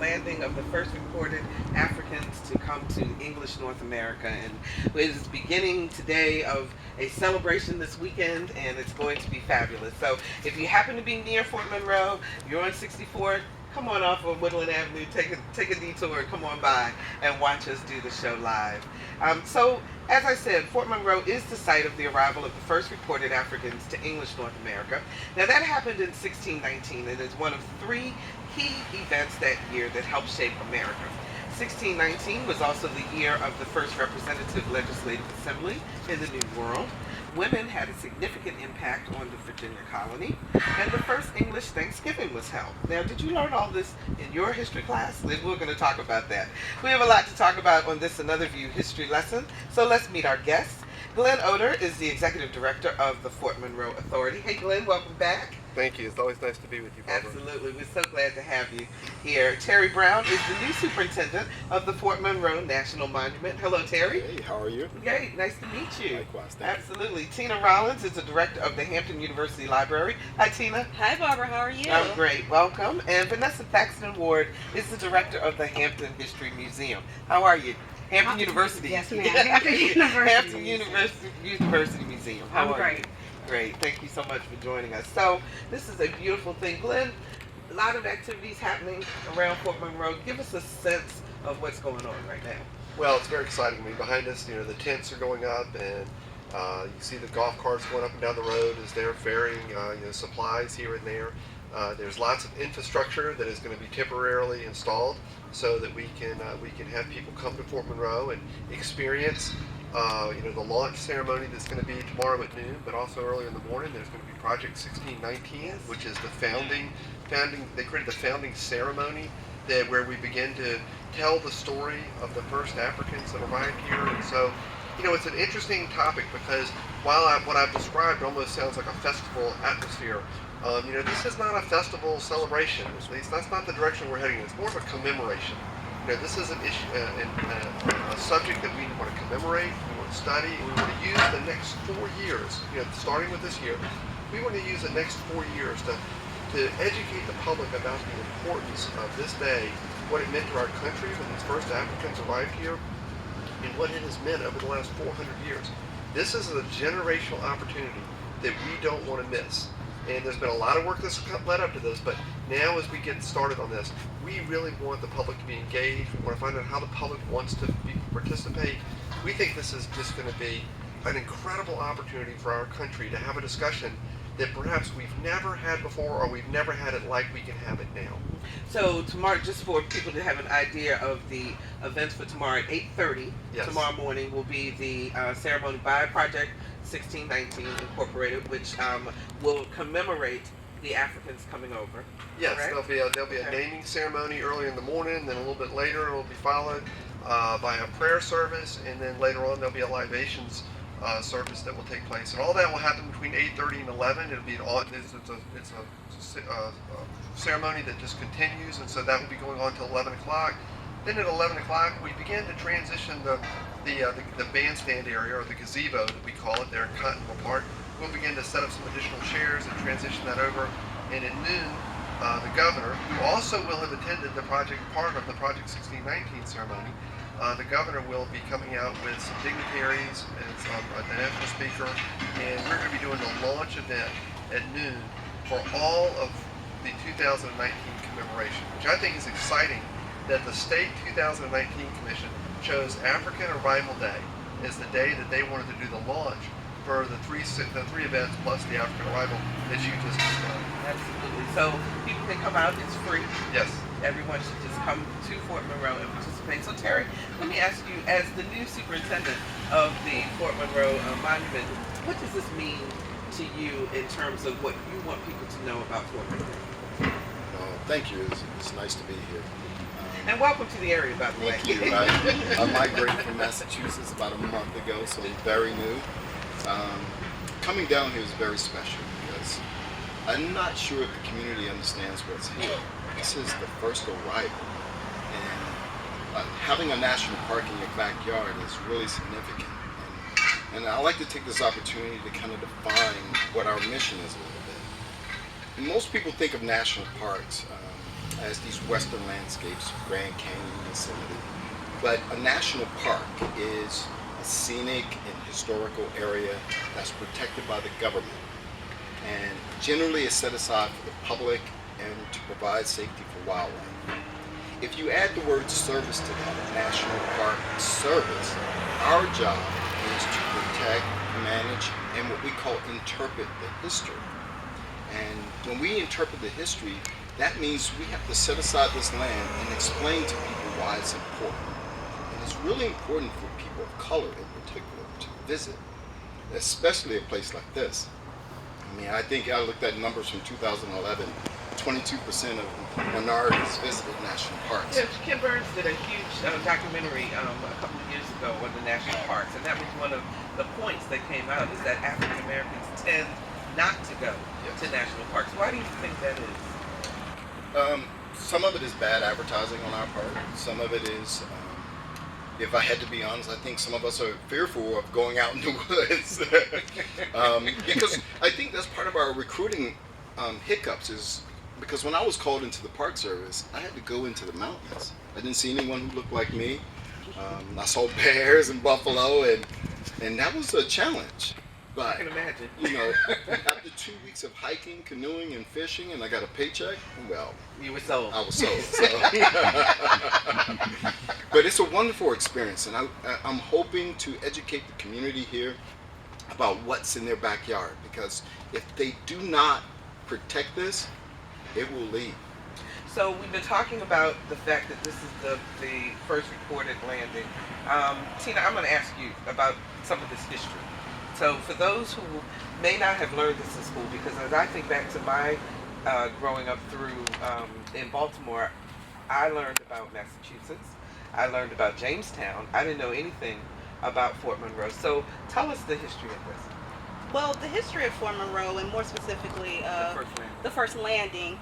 landing of the first recorded Africans to come to English North America. And it is beginning today of a celebration this weekend, and it's going to be fabulous. So if you happen to be near Fort Monroe, you're on 64, come on off of Woodland Avenue, take a detour, come on by and watch us do the show live. So, as I said, Fort Monroe is the site of the arrival of the first recorded Africans to English North America. Now, that happened in 1619 and is one of three key events that year that helped shape America. 1619 was also the year of the first representative legislative assembly in the New World. Women had a significant impact on the Virginia colony, and the first English Thanksgiving was held. Now, did you learn all this in your history class? We're going to talk about that. We have a lot to talk about on this Another View history lesson, so let's meet our guests. Glenn Oder is the Executive Director of the Fort Monroe Authority. Hey, Glenn, welcome back. Thank you. It's always nice to be with you, Barbara. Absolutely. We're so glad to have you here. Terry Brown is the new superintendent of the Fort Monroe National Monument. Hello, Terry. Hey, how are you? Great. Nice to meet you. Likewise. Thank Absolutely. Tina Rollins is the director of the Hampton University Library. Hi, Tina. Hi, Barbara. How are you? I'm great. Welcome. And Vanessa Thaxton Ward is the director of the Hampton History Museum. How are you? Hampton University. Yes, ma'am. Hampton University. Hampton University Museum. How I'm are great. you? Great. Thank you so much for joining us. So, this is a beautiful thing. Glenn, a lot of activities happening around Fort Monroe. Give us a sense of what's going on right now. Well, it's very exciting. I mean, behind us, the tents are going up, and you see the golf carts going up and down the road as they're ferrying, supplies here and there. There's lots of infrastructure that is going to be temporarily installed so that we can have people come to Fort Monroe and experience the launch ceremony that's going to be tomorrow at noon, but also early in the morning there's going to be Project 1619, which is the founding. They created the founding ceremony where we begin to tell the story of the first Africans that arrived here. And so, it's an interesting topic because while what I've described almost sounds like a festival atmosphere, this is not a festival celebration. At least that's not the direction we're heading. It's more of a commemoration. This is an issue, a subject that we want to commemorate, we want to study, and we want to use the next 4 years, starting with this year, we want to use the next 4 years to educate the public about the importance of this day, what it meant to our country when these first Africans arrived here, and what it has meant over the last 400 years. This is a generational opportunity that we don't want to miss. And there's been a lot of work that's led up to this, but now as we get started on this, we really want the public to be engaged. We want to find out how the public wants to participate. We think this is just going to be an incredible opportunity for our country to have a discussion that perhaps we've never had before, or we've never had it like we can have it now. So tomorrow, just for people to have an idea of the events for tomorrow at 8:30, Yes. Tomorrow morning will be the ceremony by Project 1619 Incorporated, which will commemorate the Africans coming over. Yes, correct? there'll be a naming ceremony early in the morning, then a little bit later it will be followed by a prayer service, and then later on there'll be a libations service that will take place, and all that will happen between 8:30 and 11. It'll be it's a ceremony that just continues, and so that will be going on till 11 o'clock. Then at 11 o'clock we begin to transition the bandstand area, or the gazebo that we call it, there in Cottonville Park. We'll begin to set up some additional chairs and transition that over, and at noon the governor, who also will have attended part of the Project 1619 ceremony, the governor will be coming out with some dignitaries and a national speaker, and we're going to be doing the launch event at noon for all of the 2019 commemoration, which I think is exciting that the State 2019 Commission chose African Arrival Day as the day that they wanted to do the launch for the three events plus the African arrival that you just described. Absolutely. So people can come out. It's free. Yes. Everyone should just come to Fort Monroe and participate. So Terry, let me ask you, as the new superintendent of the Fort Monroe Monument, what does this mean to you in terms of what you want people to know about Fort Monroe? Thank you. It's nice to be here. And welcome to the area, by the way. Thank you. I migrated from Massachusetts about a month ago, so very new. Coming down here is very special because I'm not sure if the community understands what's here. This is the first arrival, and having a national park in your backyard is really significant. And I like to take this opportunity to kind of define what our mission is a little bit. And most people think of national parks as these western landscapes, Grand Canyon, Yosemite. But a national park is a scenic and historical area that's protected by the government, and generally is set aside for the public and to provide safety for wildlife. If you add the word service to that, national park service, our job is to protect, manage, and what we call interpret the history. And when we interpret the history, that means we have to set aside this land and explain to people why it's important. And it's really important for people of color in particular to visit, especially a place like this. I mean, I think I looked at numbers from 2011, 22% of minorities visited national parks. Yeah, Ken Burns did a huge documentary a couple of years ago on the national parks, and that was one of the points that came out, is that African Americans tend not to go to national parks. Why do you think that is? Some of it is bad advertising on our part. Some of it is, if I had to be honest, I think some of us are fearful of going out in the woods. Because I think that's part of our recruiting hiccups, is because when I was called into the Park Service, I had to go into the mountains. I didn't see anyone who looked like me. I saw bears and buffalo, and that was a challenge. But I can imagine. you know, after 2 weeks of hiking, canoeing, and fishing, and I got a paycheck, well, You were sold. I was sold. So. But it's a wonderful experience, and I'm hoping to educate the community here about what's in their backyard, because if they do not protect this, it will leave. So we've been talking about the fact that this is the first recorded landing. Tina, I'm going to ask you about some of this history. So for those who may not have learned this in school, because as I think back to my growing up through in Baltimore, I learned about Massachusetts. I learned about Jamestown. I didn't know anything about Fort Monroe. So tell us the history of this. Well, the history of Fort Monroe, and more specifically the first landing,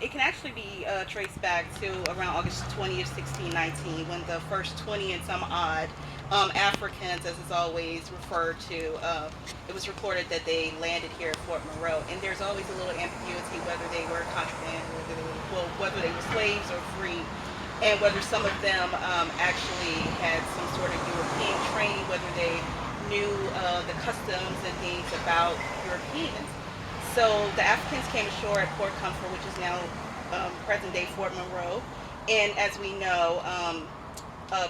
it can actually be traced back to around August 20th, 1619, when the first 20 and some odd Africans, as it's always referred to, it was reported that they landed here at Fort Monroe. And there's always a little ambiguity whether they were contraband, whether they were slaves or free, and whether some of them actually had some sort of European training, whether they knew the customs and things about Europeans. So the Africans came ashore at Port Comfort, which is now present-day Fort Monroe. And as we know,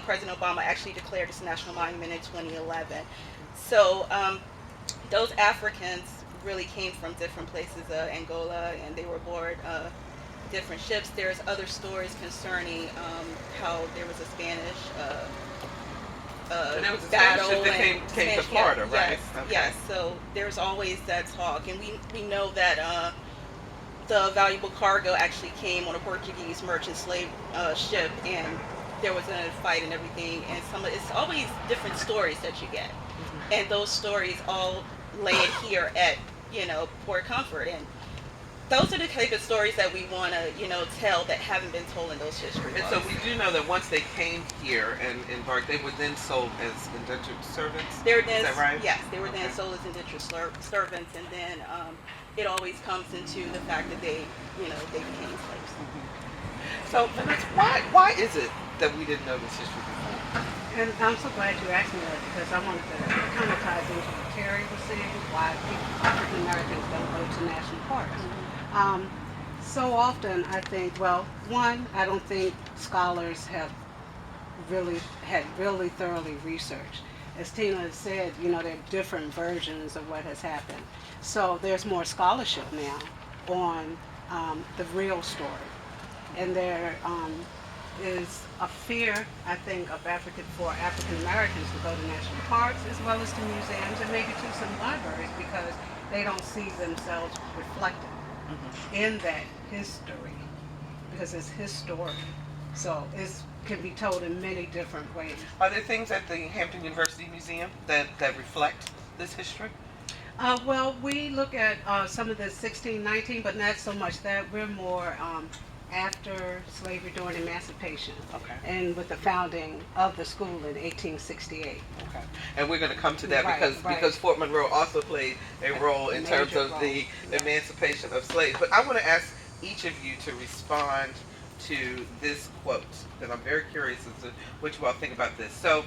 President Obama actually declared this a national monument in 2011. So those Africans really came from different places, Angola, and they were aboard different ships. There's other stories concerning how there was a Spanish And there was a battle Spanish ship that came Spanish, to Florida, yes, right? Yes, Okay. yes. So there's always that talk, and we know that the valuable cargo actually came on a Portuguese merchant slave ship, and there was a fight and everything. And it's always different stories that you get, and those stories all land here at Port Comfort, and those are the type of stories that we want to tell that haven't been told in those history And books. so we do know that once they came here and embarked, they were then sold as indentured servants. They were then, Is that right? Yes, they were then Okay. sold as indentured servants, and then it always comes into the fact that they became slaves. So Vanessa, why is it that we didn't know this history before? And I'm so glad you asked me that, because I wanted to kind of ties into what Terry was saying, why African Americans don't go to national parks. So often I think, well, one, I don't think scholars have really thoroughly researched. As Tina has said, there are different versions of what has happened. So there's more scholarship now on the real story. And there is a fear, I think, for African Americans to go to national parks, as well as to museums and maybe to some libraries, because they don't see themselves reflected in that history, because it's his story. So it can be told in many different ways. Are there things at the Hampton University Museum that reflect this history? Well, we look at some of the 1619, but not so much that. We're more after slavery, during emancipation, Okay. and with the founding of the school in 1868. Okay. And we're going to come to that Right, because Fort Monroe also played a role in terms major of the role, yeah. emancipation of slaves. But I want to ask each of you to respond to this quote, because I'm very curious as to what you all think about this. So,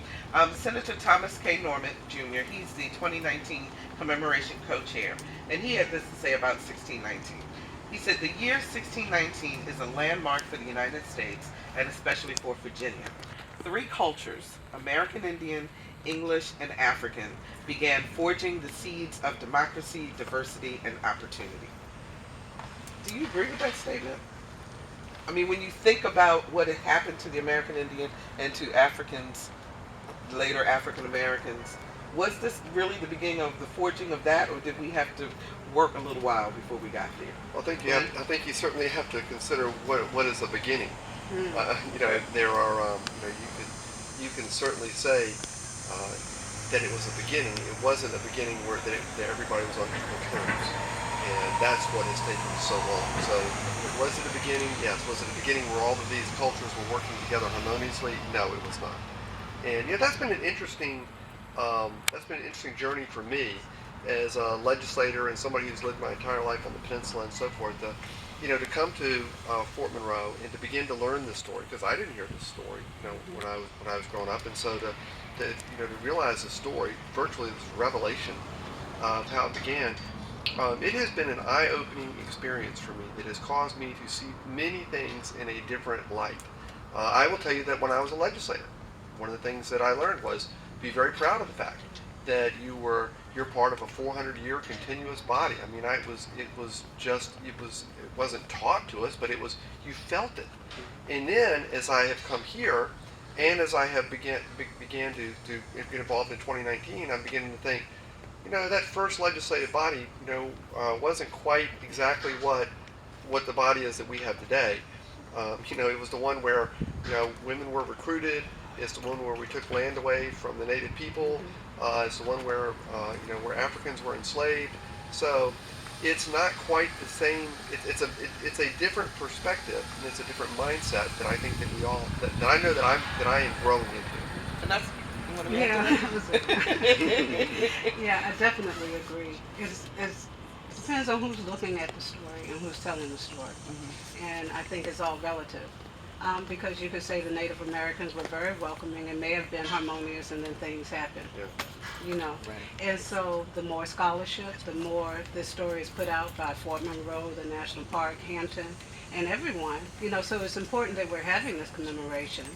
Senator Thomas K. Norman Jr., he's the 2019 commemoration co-chair, and he had this to say about 1619. He said, "The year 1619 is a landmark for the United States, and especially for Virginia. Three cultures, American Indian, English, and African, began forging the seeds of democracy, diversity, and opportunity." Do you agree with that statement? I mean, when you think about what had happened to the American Indian and to Africans, later African Americans, was this really the beginning of the forging of that, or did we have to work a little while before we got there? Well, I think you certainly have to consider what is a beginning. There are you can certainly say that it was a beginning. It wasn't a beginning where that everybody was on equal terms, and that's what has taken so long. So, was it a beginning? Yes. Was it a beginning where all of these cultures were working together harmoniously? No, it was not. And that's been an interesting journey for me as a legislator and somebody who's lived my entire life on the peninsula and so forth. To come to Fort Monroe and to begin to learn this story, because I didn't hear this story, when I was growing up, and so to realize the story, virtually this revelation of how it began. It has been an eye-opening experience for me. It has caused me to see many things in a different light. I will tell you that when I was a legislator, one of the things that I learned was be very proud of the fact that you're part of a 400-year continuous body. I mean, it wasn't taught to us, but you felt it. And then as I have come here, and as I have began to get involved in 2019, I'm beginning to think, that first legislative body, wasn't quite exactly what the body is that we have today. It was the one where, women were recruited. It's the one where we took land away from the native people. It's the one where, where Africans were enslaved. So it's not quite the same. It's a different perspective, and it's a different mindset that I think that that I know that I am growing into. And that's Yeah, I definitely agree. It depends on who's looking at the story and who's telling the story. And I think it's all relative. Because you could say the Native Americans were very welcoming and may have been harmonious, and then things happened. Yeah. Right. And so the more scholarship, the more this story is put out by Fort Monroe, the National Park, Hampton, and everyone. So it's important that we're having this commemoration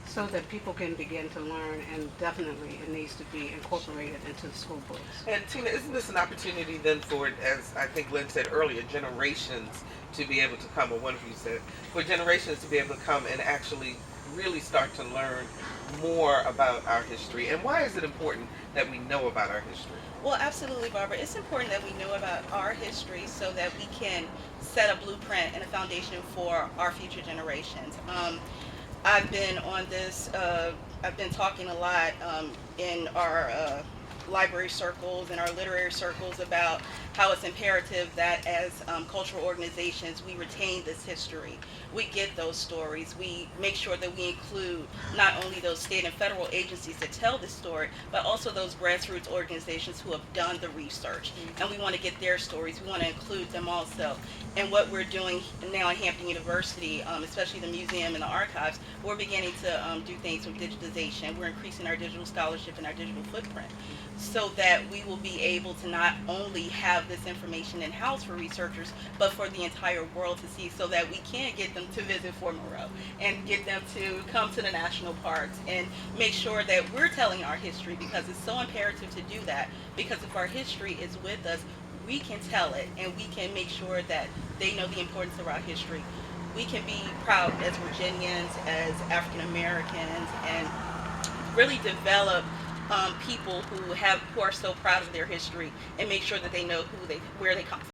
so that people can begin to learn, and definitely it needs to be incorporated into the school books. And Tina, isn't this an opportunity then for, as I think Lynn said earlier, generations to be able to come, or one of you said, for generations to be able to come and actually really start to learn more about our history? And why is it important that we know about our history? Well, absolutely, Barbara. It's important that we know about our history so that we can set a blueprint and a foundation for our future generations. I've been on this, I've been talking a lot in our library circles and our literary circles about how it's imperative that as cultural organizations we retain this history. We get those stories. We make sure that we include not only those state and federal agencies that tell this story, but also those grassroots organizations who have done the research. And we want to get their stories. We want to include them also. And what we're doing now at Hampton University, especially the museum and the archives, we're beginning to do things with digitization. We're increasing our digital scholarship and our digital footprint so that we will be able to not only have this information in-house for researchers, but for the entire world to see, so that we can get them to visit Fort Monroe and get them to come to the national parks and make sure that we're telling our history, because it's so imperative to do that, because if our history is with us, we can tell it, and we can make sure that they know the importance of our history. We can be proud as Virginians, as African Americans, and really develop people who are so proud of their history, and make sure that they know where they come from.